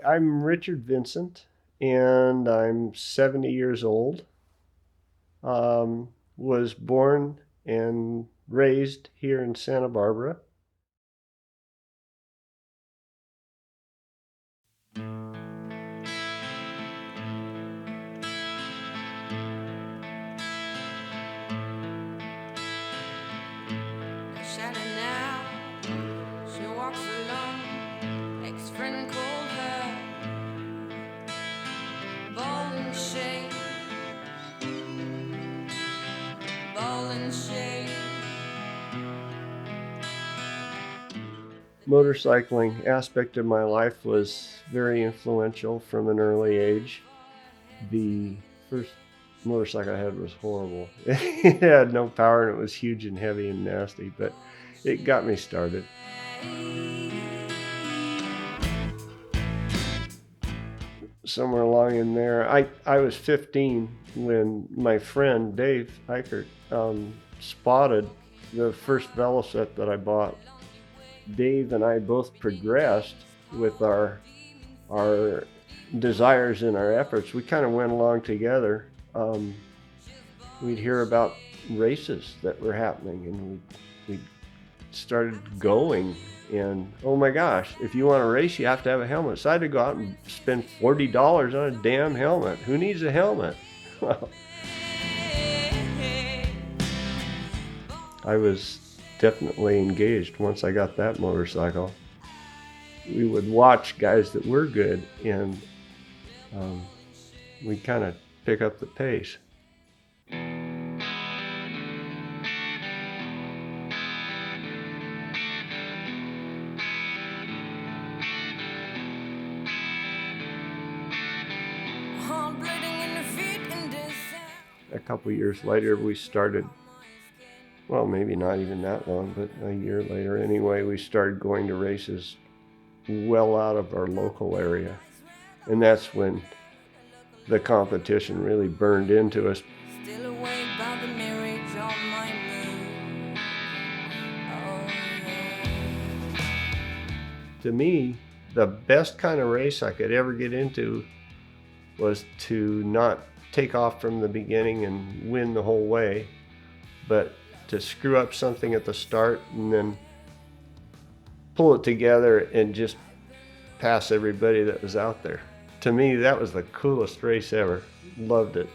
I'm Richard Vincent, and I'm 70 years old. Was born and raised here in Santa Barbara. She walks along, ex-friend called her ball and shade, ball and shade. Motorcycling aspect of my life was very influential from an early age. The first motorcycle I had was horrible. It had no power and it was huge and heavy and nasty, but it got me started. Somewhere along in there, I was 15 when my friend Dave Eichert spotted the first Velocette that I bought. Dave and I both progressed with our desires and our efforts. We kind of went along together. We'd hear about races that were happening, and we started going. And oh my gosh, if you want to race, you have to have a helmet. So I had to go out and spend $40 on a damn helmet. Who needs a helmet? Well, I was definitely engaged once I got that motorcycle. We would watch guys that were good, and we kind of pick up the pace. A couple years later, we started, well, maybe not even that long, but a year later anyway, we started going to races well out of our local area. And that's when the competition really burned into us. Still awake by the mirage on my moon. Oh, yeah. To me, the best kind of race I could ever get into was to not take off from the beginning and win the whole way, but to screw up something at the start and then pull it together and just pass everybody that was out there. To me, that was the coolest race ever. Loved it.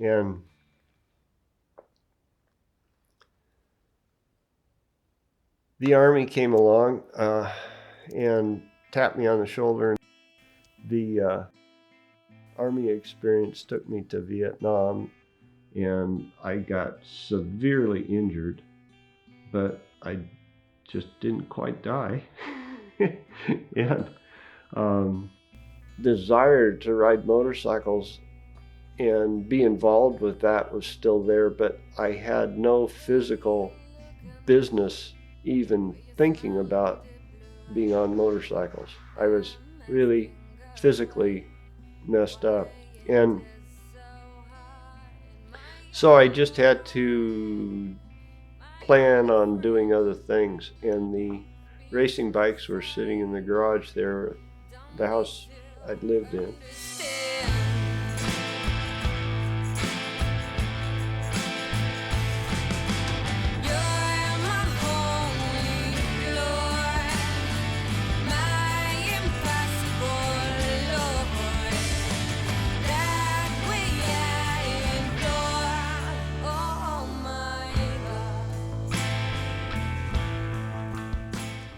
And the Army came along and tapped me on the shoulder. The Army experience took me to Vietnam, and I got severely injured, but I just didn't quite die. And desire to ride motorcycles and be involved with that was still there, but I had no physical business even thinking about being on motorcycles. I was really physically messed up. And so I just had to plan on doing other things. And the racing bikes were sitting in the garage there, the house I'd lived in.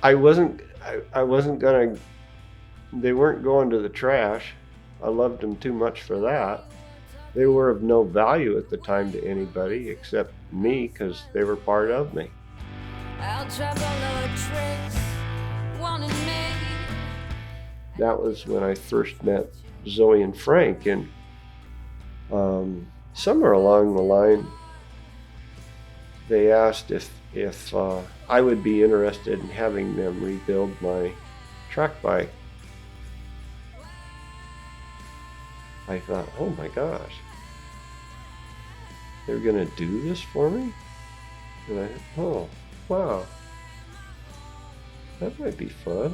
I wasn't gonna, they weren't going to the trash. I loved them too much for that. They were of no value at the time to anybody except me because they were part of me. That was when I first met Zoe and Frank, and somewhere along the line, they asked if I would be interested in having them rebuild my track bike, I thought, oh my gosh, they're gonna do this for me? And I thought, oh, wow, that might be fun.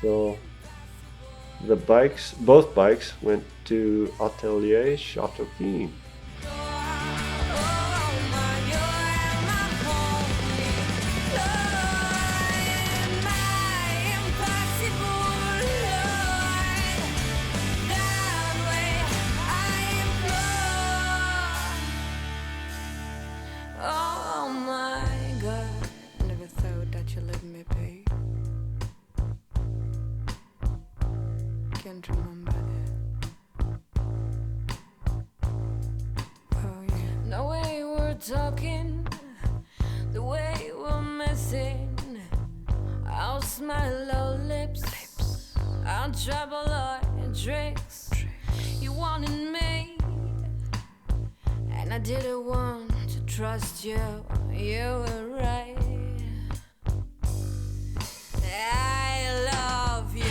So the bikes, both bikes, went to Atelier Chateauquin. Can't remember that. Oh yeah. The way we're talking, the way we're missing, our smile, our lips, our trouble, our tricks. You wanted me, and I didn't want to trust you. You were right. I love you.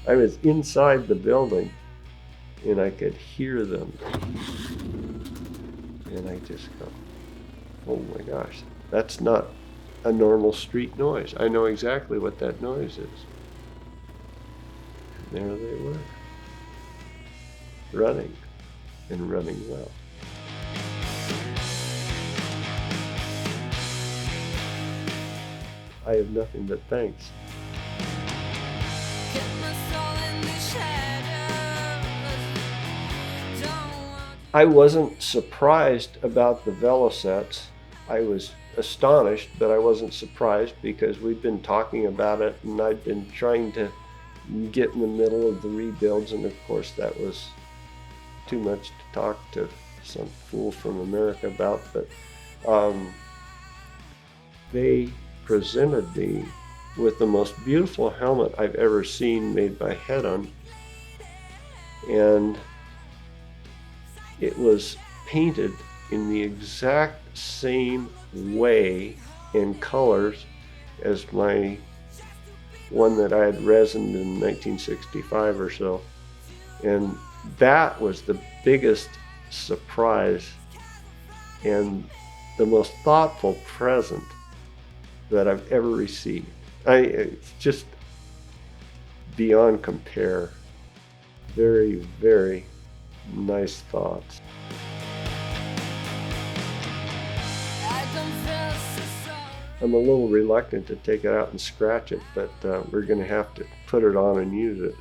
I was inside the building and I could hear them. And I just go, oh my gosh, that's not a normal street noise. I know exactly what that noise is. And there they were, running, and running well. I have nothing but thanks. I wasn't surprised about the Velocettes. I was astonished, but I wasn't surprised because we'd been talking about it and I'd been trying to get in the middle of the rebuilds, and of course that was too much to talk to some fool from America about, but they presented me with the most beautiful helmet I've ever seen made by Hedon, and it was painted in the exact same way and colors as my one that I had resined in 1965 or so. And that was the biggest surprise and the most thoughtful present that I've ever received. It's just beyond compare. Very, very nice thoughts. I'm a little reluctant to take it out and scratch it, but we're going to have to put it on and use it.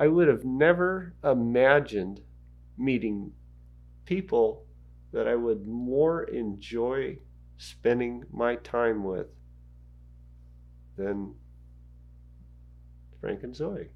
I would have never imagined meeting people that I would more enjoy spending my time with than Frank and Zoe.